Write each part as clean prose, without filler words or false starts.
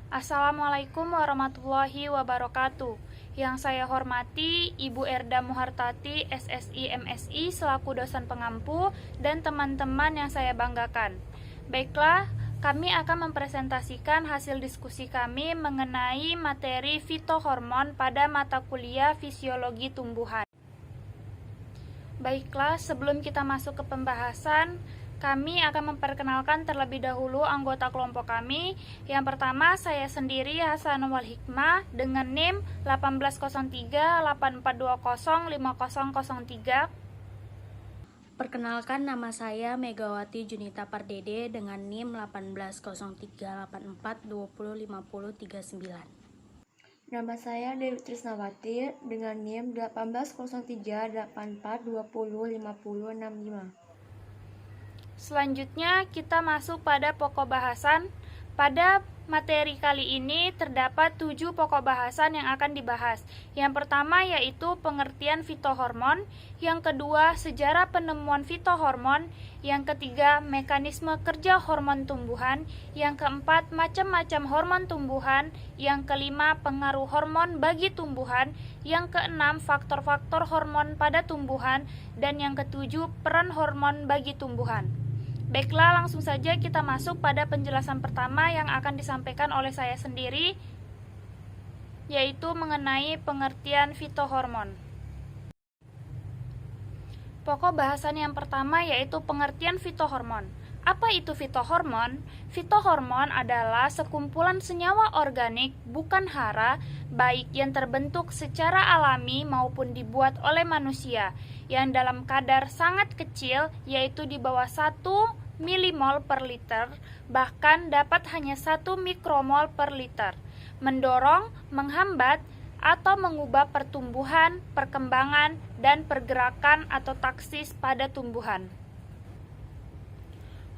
Assalamualaikum warahmatullahi wabarakatuh. Yang saya hormati Ibu Erda Muhartati, SSI MSI, selaku dosen pengampu, dan teman-teman yang saya banggakan. Baiklah, kami akan mempresentasikan hasil diskusi kami mengenai materi fitohormon pada mata kuliah Fisiologi Tumbuhan. Baiklah, sebelum kita masuk ke pembahasan, kami akan memperkenalkan terlebih dahulu anggota kelompok kami. Yang pertama, saya sendiri Hasanul Hikmah dengan NIM 180384205003. Perkenalkan, nama saya Megawati Junita Pardede dengan NIM 180384205039. Nama saya Dewi Trisnawati dengan NIM 180384205065. Selanjutnya kita masuk pada pokok bahasan. Pada materi kali ini terdapat 7 pokok bahasan yang akan dibahas. Yang pertama yaitu pengertian fitohormon, yang kedua sejarah penemuan fitohormon, yang ketiga mekanisme kerja hormon tumbuhan, yang keempat macam-macam hormon tumbuhan, yang kelima pengaruh hormon bagi tumbuhan, yang keenam faktor-faktor hormon pada tumbuhan, dan yang ketujuh peran hormon bagi tumbuhan. Baiklah, langsung saja kita masuk pada penjelasan pertama yang akan disampaikan oleh saya sendiri, yaitu mengenai pengertian fitohormon. Pokok bahasan yang pertama yaitu pengertian fitohormon. Apa itu fitohormon? Fitohormon adalah sekumpulan senyawa organik bukan hara, baik yang terbentuk secara alami maupun dibuat oleh manusia, yang dalam kadar sangat kecil, yaitu di bawah 1 milimol per liter, bahkan dapat hanya 1 mikromol per liter, mendorong, menghambat, atau mengubah pertumbuhan, perkembangan, dan pergerakan atau taksis pada tumbuhan.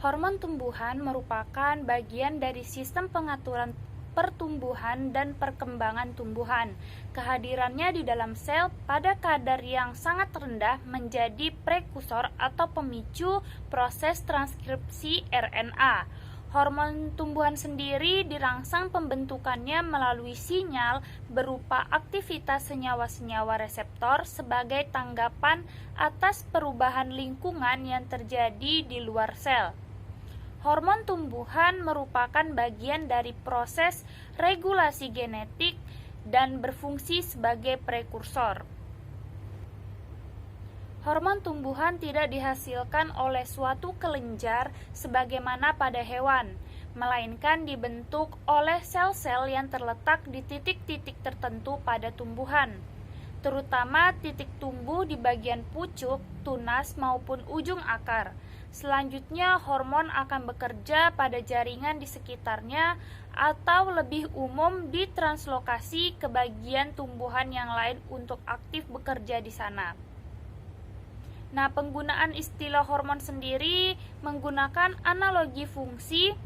Hormon tumbuhan merupakan bagian dari sistem pengaturan pertumbuhan dan perkembangan tumbuhan. Kehadirannya di dalam sel pada kadar yang sangat rendah menjadi prekursor atau pemicu proses transkripsi RNA. Hormon tumbuhan sendiri dirangsang pembentukannya melalui sinyal berupa aktivitas senyawa-senyawa reseptor sebagai tanggapan atas perubahan lingkungan yang terjadi di luar sel. Hormon tumbuhan merupakan bagian dari proses regulasi genetik dan berfungsi sebagai prekursor. Hormon tumbuhan tidak dihasilkan oleh suatu kelenjar sebagaimana pada hewan, melainkan dibentuk oleh sel-sel yang terletak di titik-titik tertentu pada tumbuhan, terutama titik tumbuh di bagian pucuk, tunas maupun ujung akar. Selanjutnya, hormon akan bekerja pada jaringan di sekitarnya atau lebih umum ditranslokasi ke bagian tumbuhan yang lain untuk aktif bekerja di sana. Nah, penggunaan istilah hormon sendiri menggunakan analogi fungsi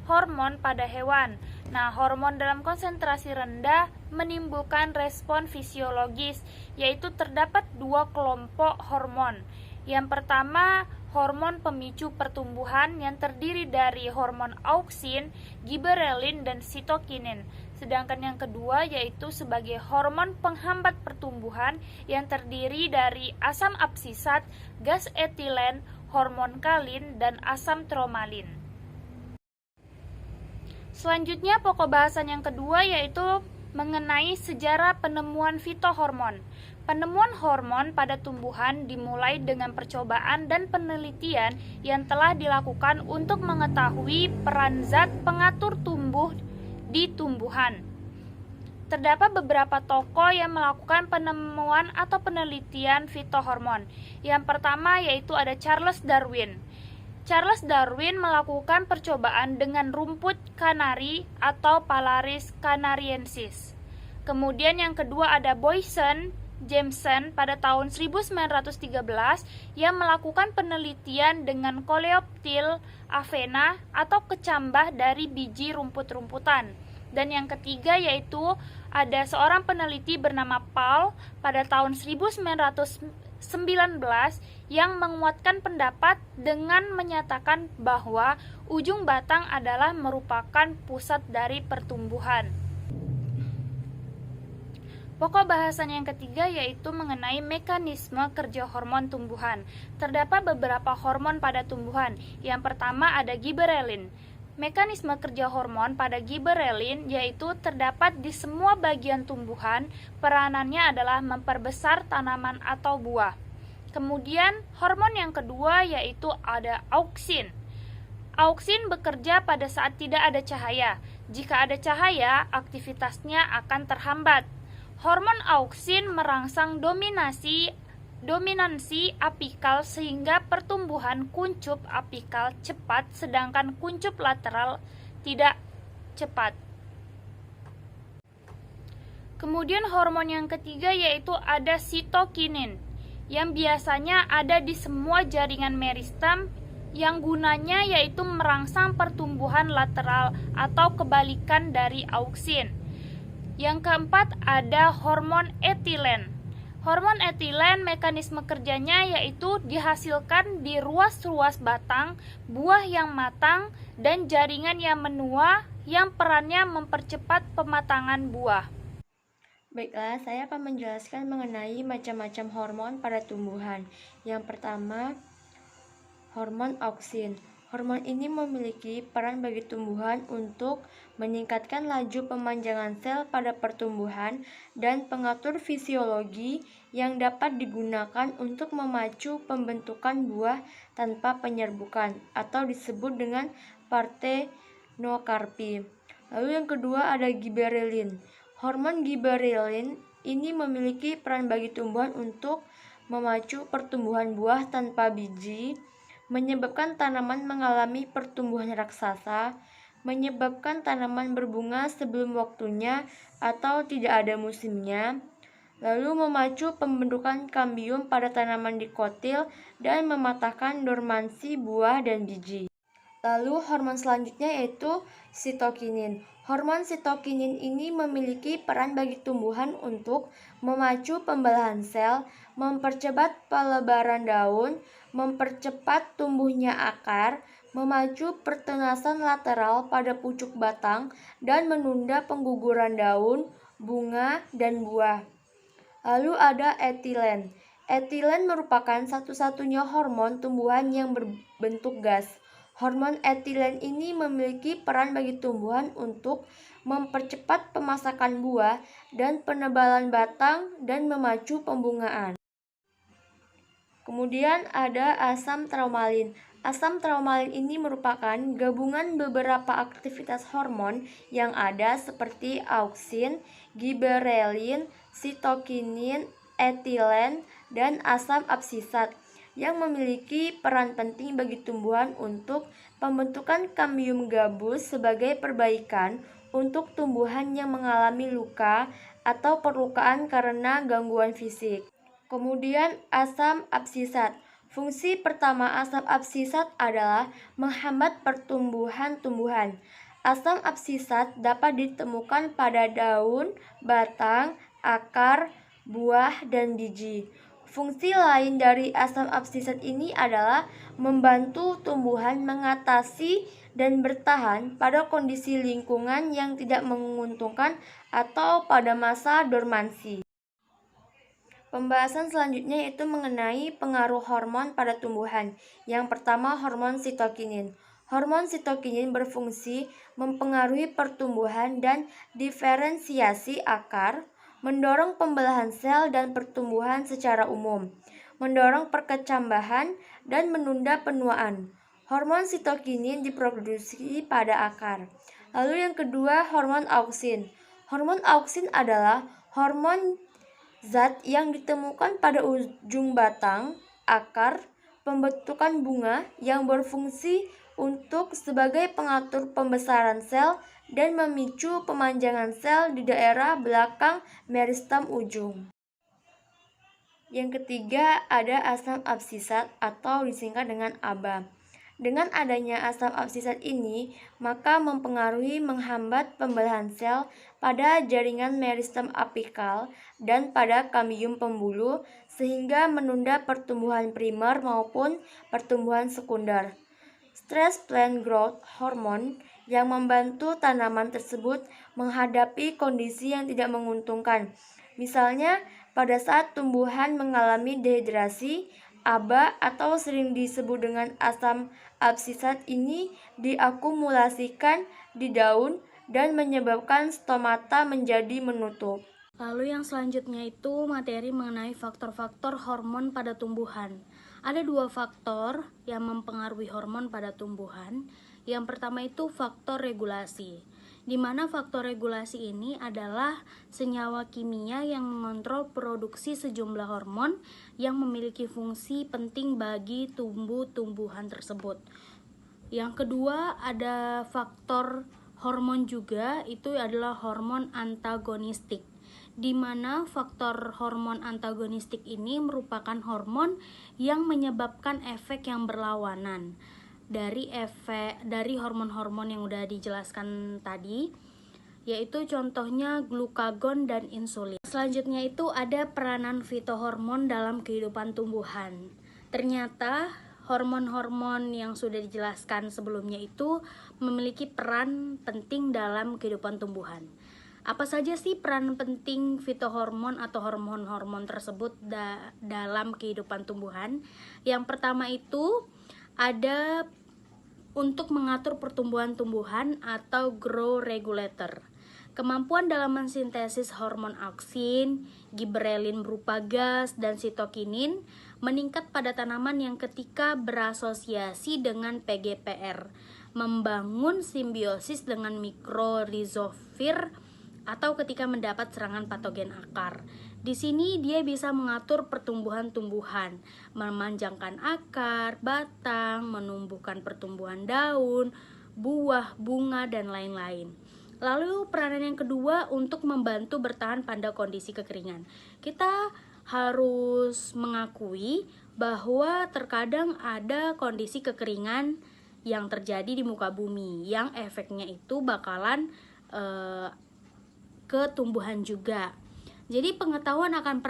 hormon pada hewan. Nah, hormon dalam konsentrasi rendah menimbulkan respon fisiologis, yaitu terdapat 2 kelompok hormon. Yang pertama, hormon pemicu pertumbuhan yang terdiri dari hormon auksin, giberelin, dan sitokinin. Sedangkan yang kedua yaitu sebagai hormon penghambat pertumbuhan yang terdiri dari asam absisat, gas etilen, hormon kalin, dan asam tromalin. Selanjutnya pokok bahasan yang kedua yaitu mengenai sejarah penemuan fitohormon. Penemuan hormon pada tumbuhan dimulai dengan percobaan dan penelitian yang telah dilakukan untuk mengetahui peran zat pengatur tumbuh di tumbuhan. Terdapat beberapa tokoh yang melakukan penemuan atau penelitian fitohormon. Yang pertama yaitu ada Charles Darwin. Charles Darwin melakukan percobaan dengan rumput kanari atau Phalaris canariensis. Kemudian yang kedua ada Boysen Jameson pada tahun 1913 yang melakukan penelitian dengan Coleoptile avena atau kecambah dari biji rumput-rumputan. Dan yang ketiga yaitu ada seorang peneliti bernama Paul pada tahun 1919 yang menguatkan pendapat dengan menyatakan bahwa ujung batang adalah merupakan pusat dari pertumbuhan. Pokok bahasan yang ketiga yaitu mengenai mekanisme kerja hormon tumbuhan. Terdapat beberapa hormon pada tumbuhan. Yang pertama ada giberelin. Mekanisme kerja hormon pada giberelin yaitu terdapat di semua bagian tumbuhan. Peranannya adalah memperbesar tanaman atau buah. Kemudian hormon yang kedua yaitu ada auksin. Auksin bekerja pada saat tidak ada cahaya. Jika ada cahaya, aktivitasnya akan terhambat. Hormon auksin merangsang dominansi apikal sehingga pertumbuhan kuncup apikal cepat sedangkan kuncup lateral tidak cepat. Kemudian hormon yang ketiga yaitu ada sitokinin yang biasanya ada di semua jaringan meristem yang gunanya yaitu merangsang pertumbuhan lateral atau kebalikan dari auksin. Yang keempat ada hormon etilen. Hormon etilen mekanisme kerjanya yaitu dihasilkan di ruas-ruas batang, buah yang matang, dan jaringan yang menua yang perannya mempercepat pematangan buah. Baiklah, saya akan menjelaskan mengenai macam-macam hormon pada tumbuhan. Yang pertama, hormon auksin. Hormon ini memiliki peran bagi tumbuhan untuk meningkatkan laju pemanjangan sel pada pertumbuhan dan pengatur fisiologi yang dapat digunakan untuk memacu pembentukan buah tanpa penyerbukan atau disebut dengan partenokarpi. Lalu yang kedua ada giberelin. Hormon giberelin ini memiliki peran bagi tumbuhan untuk memacu pertumbuhan buah tanpa biji, menyebabkan tanaman mengalami pertumbuhan raksasa, menyebabkan tanaman berbunga sebelum waktunya atau tidak ada musimnya, lalu memacu pembentukan kambium pada tanaman dikotil dan mematahkan dormansi buah dan biji. Lalu hormon selanjutnya yaitu sitokinin. Hormon sitokinin ini memiliki peran bagi tumbuhan untuk memacu pembelahan sel, mempercepat pelebaran daun, mempercepat tumbuhnya akar, memacu pertenasan lateral pada pucuk batang, dan menunda pengguguran daun, bunga, dan buah. Lalu ada etilen. Etilen merupakan satu-satunya hormon tumbuhan yang berbentuk gas. Hormon etilen ini memiliki peran bagi tumbuhan untuk mempercepat pemasakan buah dan penebalan batang dan memacu pembungaan. Kemudian ada asam traumalin. Asam traumalin ini merupakan gabungan beberapa aktivitas hormon yang ada seperti auksin, giberelin, sitokinin, etilen, dan asam absisat yang memiliki peran penting bagi tumbuhan untuk pembentukan kambium gabus sebagai perbaikan untuk tumbuhan yang mengalami luka atau perlukaan karena gangguan fisik. Kemudian asam absisat. Fungsi pertama asam absisat adalah menghambat pertumbuhan tumbuhan. Asam absisat dapat ditemukan pada daun, batang, akar, buah, dan biji. Fungsi lain dari asam absisat ini adalah membantu tumbuhan mengatasi dan bertahan pada kondisi lingkungan yang tidak menguntungkan atau pada masa dormansi. Pembahasan selanjutnya yaitu mengenai pengaruh hormon pada tumbuhan. Yang pertama, hormon sitokinin. Hormon sitokinin berfungsi mempengaruhi pertumbuhan dan diferensiasi akar, mendorong pembelahan sel dan pertumbuhan secara umum, mendorong perkecambahan, dan menunda penuaan. Hormon sitokinin diproduksi pada akar. Lalu yang kedua, hormon auksin. Hormon auksin adalah hormon zat yang ditemukan pada ujung batang, akar, pembentukan bunga yang berfungsi untuk sebagai pengatur pembesaran sel dan memicu pemanjangan sel di daerah belakang meristem ujung. Yang ketiga ada asam absisat atau disingkat dengan ABA. Dengan adanya asam absisat ini, maka mempengaruhi menghambat pembelahan sel pada jaringan meristem apikal dan pada kambium pembuluh, sehingga menunda pertumbuhan primer maupun pertumbuhan sekunder. Stress plant growth hormone yang membantu tanaman tersebut menghadapi kondisi yang tidak menguntungkan. Misalnya, pada saat tumbuhan mengalami dehidrasi, aba atau sering disebut dengan asam absisat ini diakumulasikan di daun dan menyebabkan stomata menjadi menutup. Lalu yang selanjutnya itu materi mengenai faktor-faktor hormon pada tumbuhan. Ada 2 faktor yang mempengaruhi hormon pada tumbuhan. Yang pertama itu faktor regulasi, di mana faktor regulasi ini adalah senyawa kimia yang mengontrol produksi sejumlah hormon yang memiliki fungsi penting bagi tumbuh-tumbuhan tersebut. Yang kedua ada faktor hormon juga, itu adalah hormon antagonistik, di mana faktor hormon antagonistik ini merupakan hormon yang menyebabkan efek yang berlawanan dari hormon-hormon yang udah dijelaskan tadi, yaitu contohnya glukagon dan insulin. Selanjutnya itu ada peranan fitohormon dalam kehidupan tumbuhan. Ternyata hormon-hormon yang sudah dijelaskan sebelumnya itu memiliki peran penting dalam kehidupan tumbuhan. Apa saja sih peran penting fitohormon atau hormon-hormon tersebut dalam kehidupan tumbuhan? Yang pertama itu ada untuk mengatur pertumbuhan tumbuhan atau grow regulator. Kemampuan dalam mensintesis hormon auksin, giberelin berupa gas, dan sitokinin meningkat pada tanaman yang ketika berasosiasi dengan PGPR, membangun simbiosis dengan mikrorizofir, atau ketika mendapat serangan patogen akar. Di sini dia bisa mengatur pertumbuhan tumbuhan, memanjangkan akar, batang, menumbuhkan pertumbuhan daun, buah, bunga, dan lain-lain. Lalu peranan yang kedua untuk membantu bertahan pada kondisi kekeringan. Kita harus mengakui bahwa terkadang ada kondisi kekeringan yang terjadi di muka bumi, yang efeknya itu bakalan ke tumbuhan juga. Jadi pengetahuan akan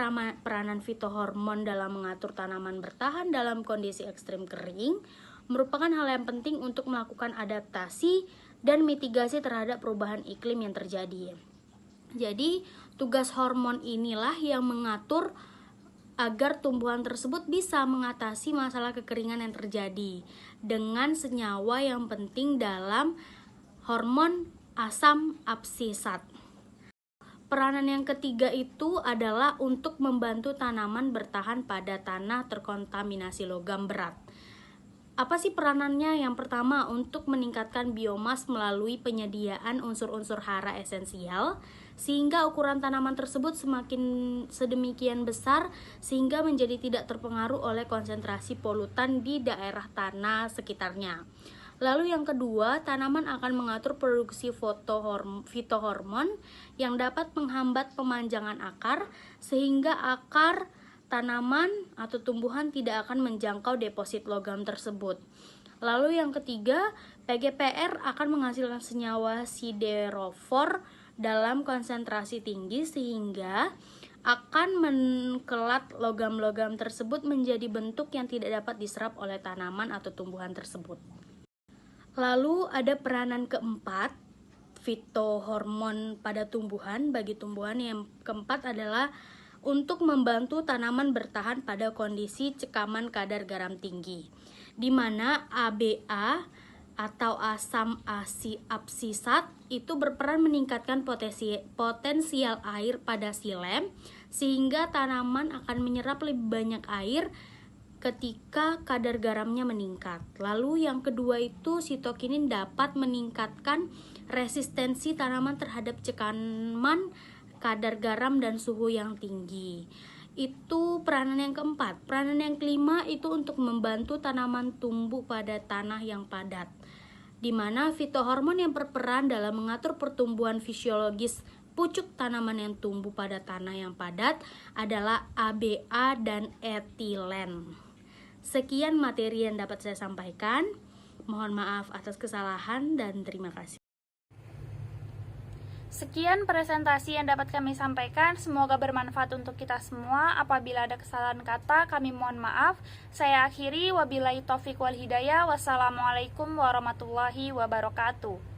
peranan fitohormon dalam mengatur tanaman bertahan dalam kondisi ekstrim kering merupakan hal yang penting untuk melakukan adaptasi dan mitigasi terhadap perubahan iklim yang terjadi. Jadi tugas hormon inilah yang mengatur agar tumbuhan tersebut bisa mengatasi masalah kekeringan yang terjadi dengan senyawa yang penting dalam hormon asam absisat. Peranan yang ketiga itu adalah untuk membantu tanaman bertahan pada tanah terkontaminasi logam berat. Apa sih peranannya? Yang pertama, untuk meningkatkan biomas melalui penyediaan unsur-unsur hara esensial, sehingga ukuran tanaman tersebut semakin sedemikian besar sehingga menjadi tidak terpengaruh oleh konsentrasi polutan di daerah tanah sekitarnya. Lalu yang kedua, tanaman akan mengatur produksi fitohormon yang dapat menghambat pemanjangan akar sehingga akar tanaman atau tumbuhan tidak akan menjangkau deposit logam tersebut. Lalu yang ketiga, PGPR akan menghasilkan senyawa siderofor dalam konsentrasi tinggi sehingga akan mengkelat logam-logam tersebut menjadi bentuk yang tidak dapat diserap oleh tanaman atau tumbuhan tersebut. Lalu ada peranan keempat, fitohormon pada tumbuhan. Bagi tumbuhan yang keempat adalah untuk membantu tanaman bertahan pada kondisi cekaman kadar garam tinggi, di mana ABA atau asam absisat itu berperan meningkatkan potensial air pada xilem sehingga tanaman akan menyerap lebih banyak air ketika kadar garamnya meningkat. Lalu yang kedua itu sitokinin dapat meningkatkan resistensi tanaman terhadap cekaman kadar garam dan suhu yang tinggi. Itu peranan yang keempat. Peranan yang kelima itu untuk membantu tanaman tumbuh pada tanah yang padat, di mana fitohormon yang berperan dalam mengatur pertumbuhan fisiologis pucuk tanaman yang tumbuh pada tanah yang padat adalah ABA dan etilen. Sekian materi yang dapat saya sampaikan. Mohon maaf atas kesalahan dan terima kasih. Sekian presentasi yang dapat kami sampaikan, semoga bermanfaat untuk kita semua. Apabila ada kesalahan kata, kami mohon maaf. Saya akhiri, wabillahi taufiq wal hidayah. Wassalamualaikum warahmatullahi wabarakatuh.